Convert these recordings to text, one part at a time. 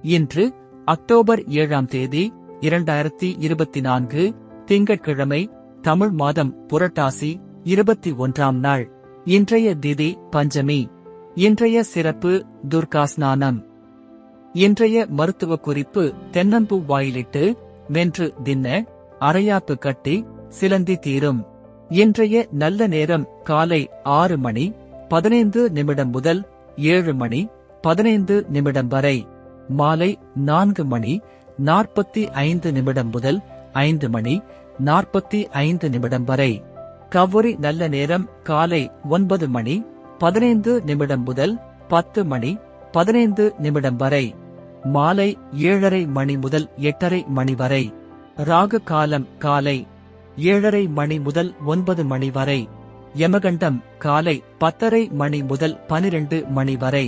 இன்று அக்டோபர் 7ஆம் தேதி 2024 திங்கட்கிழமை, தமிழ் மாதம் புரட்டாசி 21ஆம் நாள். இன்றைய திதி பஞ்சமி. இன்றைய சிறப்பு துர்கா ஸ்நானம். இன்றைய மருத்துவ குறிப்பு: தென்னம்பூ வாயிலிட்டு வென்று தின்ன, அரையாப்பு கட்டி சிலந்தி தீரும். இன்றைய நல்ல நேரம் காலை 6 மணி 15 நிமிடம் முதல் 7 மணி 15 நிமிடம் வரை. மாலை 4 மணி 45 நிமிடம் முதல் 5 மணி 45 நிமிடம் வரை. கௌரி நல்ல நேரம் காலை 9 மணி 15 நிமிடம் முதல் 10 மணி 15 நிமிடம் வரை. மாலை 7:30 மணி முதல் 8:30 மணி வரை. ராகு காலம் காலை 7:30 மணி முதல் 9 மணி வரை. யமகண்டம் காலை 10:30 மணி முதல் 12 மணி வரை.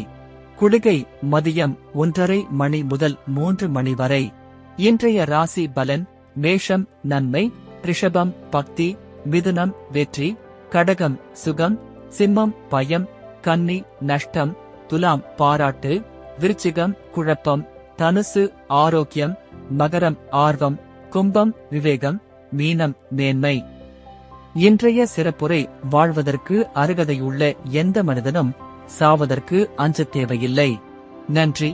குளிகை மதியம் 1:30 மணி முதல் 3 மணி வரை. இன்றைய ராசி பலன்: மேஷம் நன்மை, ரிஷபம் பக்தி, மிதுனம் வெற்றி, கடகம் சுகம், சிம்மம் பயம், கன்னி நஷ்டம், துலாம் பாராட்டு, விருச்சிகம் குழப்பம், தனுசு ஆரோக்கியம், மகரம் ஆர்வம், கும்பம் விவேகம், மீனம் மேன்மை. இன்றைய சிறப்புரை: வாழ்வதற்கு அருகதையுள்ள எந்த மனிதனும் சாவதற்கு அஞ்சத் தேவையில்லை. நன்றி.